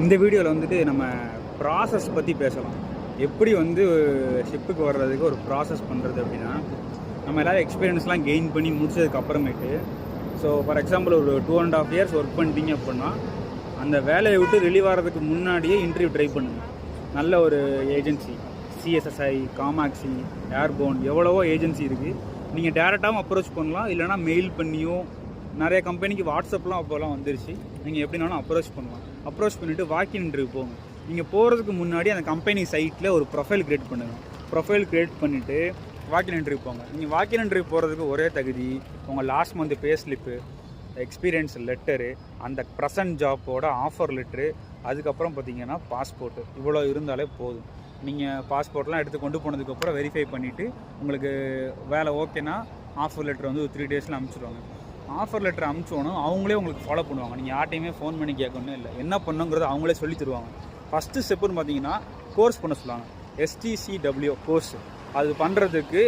இந்த வீடியோவில் வந்துட்டு நம்ம ப்ராசஸ் பற்றி பேசலாம். எப்படி வந்து ஷிப்புக்கு வர்றதுக்கு ஒரு ப்ராசஸ் பண்ணுறது அப்படின்னா, நம்ம எல்லோரும் எக்ஸ்பீரியன்ஸ்லாம் கெயின் பண்ணி முடிச்சதுக்கு அப்புறமேட்டு, ஸோ ஃபார் எக்ஸாம்பிள் ஒரு 2.5 இயர்ஸ் ஒர்க் பண்ணிட்டீங்க அப்படின்னா, அந்த வேலையை விட்டு ரிலீவ் ஆகிறதுக்கு முன்னாடியே இன்டர்வியூ ட்ரை பண்ணுங்கள். நல்ல ஒரு ஏஜென்சி, சிஎஸ்எஸ்ஐ, காமாக்ஸி, ஏர்போன், எவ்வளவோ ஏஜென்சி இருக்குது. நீங்கள் டேரெக்டாகவும் அப்ரோச் பண்ணலாம், இல்லைனா மெயில் பண்ணியோ. நிறைய கம்பெனிக்கு வாட்ஸ்அப்லாம் அப்போலாம் வந்துருச்சு. நீங்கள் எப்படினாலும் அப்ரோச் பண்ணலாம். அப்ரோச் பண்ணிவிட்டு வாக்கின் இன்டர்வியூ போங்க. நீங்கள் போகிறதுக்கு முன்னாடி அந்த கம்பெனி சைட்டில் ஒரு ப்ரொஃபைல் க்ரியேட் பண்ணுங்கள். ப்ரொஃபைல் க்ரியேட் பண்ணிவிட்டு வாக்கின் இன்டர்வியூ போங்க. நீங்கள் வாக்கின் இன்டர்வியூ போகிறதுக்கு ஒரே தகுதி உங்கள் last month pay slip, experience letter, அந்த ப்ரெசன்ட் ஜாப்போட ஆஃபர் லெட்ரு, அதுக்கப்புறம் பார்த்தீங்கன்னா பாஸ்போர்ட்டு. இவ்வளோ இருந்தாலே போதும். நீங்கள் பாஸ்போர்ட்லாம் எடுத்து கொண்டு போனதுக்கப்புறம் வெரிஃபை பண்ணிவிட்டு உங்களுக்கு வேலை ஓகேனா ஆஃபர் லெட்ரு வந்து ஒரு 3 டேஸில் அனுப்பிச்சிடுவாங்க. ஆஃபர் லெட்டர் அனுப்பிச்சோன்னு அவங்களே உங்களுக்கு ஃபாலோ பண்ணுவாங்க. நீங்கள் யார்ட்டையுமே ஃபோன் பண்ணி கேட்கணும் இல்லை, என்ன பண்ணுங்கிறது அவங்களே சொல்லி தருவாங்க. ஃபஸ்ட்டு ஸ்டெப்புன்னு பார்த்தீங்கன்னா கோர்ஸ் பண்ண சொல்லுவாங்க. STCW course. அது பண்ணுறதுக்கு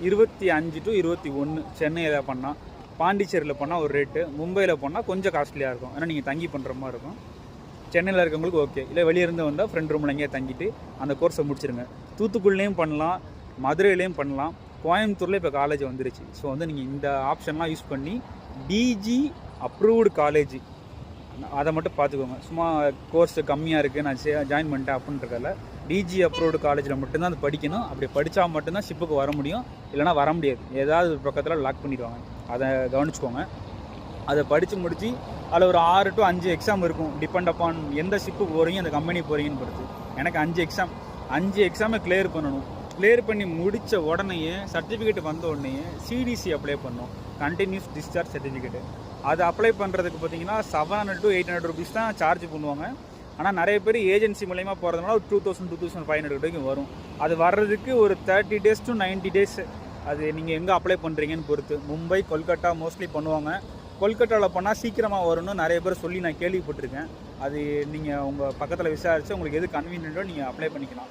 25 to 21 சென்னையில் பண்ணால், பாண்டிச்சேரியில் பண்ணால் ஒரு ரேட்டு, மும்பையில் பண்ணால் கொஞ்சம் காஸ்ட்லியாக இருக்கும். ஏன்னா நீங்கள் தங்கி பண்ணுற மாதிரி இருக்கும். சென்னையில் இருக்கவங்களுக்கு ஓகே, இல்லை வெளியே இருந்து வந்தால் ஃப்ரெண்ட் ரூமில் எங்கேயே தங்கிட்டு அந்த கோர்ஸை முடிச்சிருங்க. தூத்துக்குடிலையும் பண்ணலாம், மதுரையிலையும் பண்ணலாம், கோயம்புத்தூரில் இப்போ காலேஜ் வந்துருச்சு. ஸோ வந்து நீங்கள் இந்த ஆப்ஷன்லாம் யூஸ் பண்ணி DG அப்ரூவ்டு காலேஜ் அதை மட்டும் பார்த்துக்கோங்க. சும்மா கோர்ஸ் கம்மியாக இருக்குது நான் ஜாயின் பண்ணிட்டேன் அப்படின்றதால DG அப்ரூவ்டு காலேஜில் மட்டும்தான் அது படிக்கணும். அப்படி படித்தா மட்டும்தான் ஷிப்புக்கு வர முடியும், இல்லைனா வர முடியாது. ஏதாவது ஒரு பக்கத்தில் லாக் பண்ணிடுவாங்க. அதை கவனிச்சுக்கோங்க. அதை படித்து முடித்து அதில் ஒரு 6 to 5 எக்ஸாம் இருக்கும். டிபெண்ட் அப்பான் எந்த ஷிப்புக்கு போகிறீங்க, அந்த கம்பெனி போகிறீங்கன்னு பொறுத்து. எனக்கு 5 எக்ஸாமை கிளியர் பண்ணணும். கிளியர் பண்ணி முடித்த உடனேயே சர்டிஃபிகேட் வந்த உடனேயே CDC அப்ளை பண்ணோம், கண்டினியூஸ் டிஸ்சார்ஜ் சர்டிஃபிகேட்டு. அது அப்ளை பண்ணுறதுக்கு பார்த்தீங்கன்னா 700 to 800 ருபீஸ் தான் சார்ஜ் பண்ணுவாங்க. ஆனால் நிறைய பேர் ஏஜென்சி மூலயமா போகிறதுனால ஒரு 2000 2500 வரைக்கும் வரும். அது வர்றதுக்கு ஒரு 30 days to 90 days. அது நீங்கள் எங்கே அப்ளை பண்ணுறீங்கன்னு பொறுத்து. மும்பை, கொல்கட்டா மோஸ்ட்லி பண்ணுவாங்க. கொல்கட்டாவில் பண்ணால் சீக்கிரமாக வரும்னு நிறைய பேர் சொல்லி நான் கேள்விப்பட்டிருக்கேன். அது நீங்கள் உங்கள் பக்கத்தில் விசாரித்து உங்களுக்கு எது கன்வீனியன்ட்டோ நீங்கள் அப்ளை பண்ணிக்கலாம்.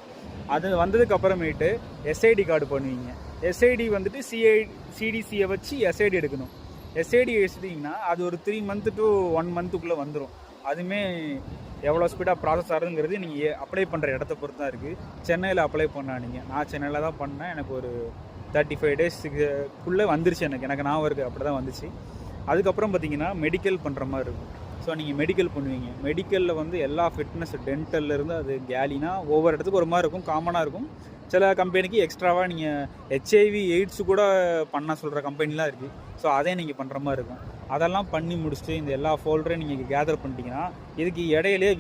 அது வந்ததுக்கு அப்புறமேட்டு SID கார்டு பண்ணுவீங்க. SID வந்துட்டு CDCயை வச்சு SID எடுக்கணும். SID எடுத்திங்கன்னா அது ஒரு 3 month to 1 monthக்குள்ளே வந்துடும். அதுவுமே எவ்வளோ ஸ்பீடாக ப்ராசஸ் ஆகுதுங்கிறது நீங்கள் அப்ளை பண்ணுற இடத்த பொறுத்து தான் இருக்குது. சென்னையில் அப்ளை பண்ணாதீங்க. நான் சென்னையில் தான் பண்ணேன். எனக்கு ஒரு 35 daysக்குள்ளே வந்துருச்சு. எனக்கு நான் இருக்குது அப்படி தான் வந்துச்சு. அதுக்கப்புறம் பார்த்தீங்கன்னா மெடிக்கல் பண்ணுற மாதிரி இருக்கும். ஸோ நீங்கள் மெடிக்கல் பண்ணுவீங்க. மெடிக்கலில் வந்து எல்லா ஃபிட்னஸ், டென்டல்லேருந்து அது கேலினா ஒவ்வொரு இடத்துக்கும் ஒரு மாதிரி இருக்கும், காமனாக இருக்கும். சில கம்பெனிக்கு எக்ஸ்ட்ராவாக நீங்கள் HIV AIDS கூட பண்ண சொல்கிற கம்பெனிலாம் இருக்குது. ஸோ அதே நீங்கள் பண்ணுற மாதிரி இருக்கும். அதெல்லாம் பண்ணி முடிச்சுட்டு இந்த எல்லா ஃபோல்டரையும் நீங்கள் கேதர் பண்ணிட்டீங்கன்னா இதுக்கு இடையிலே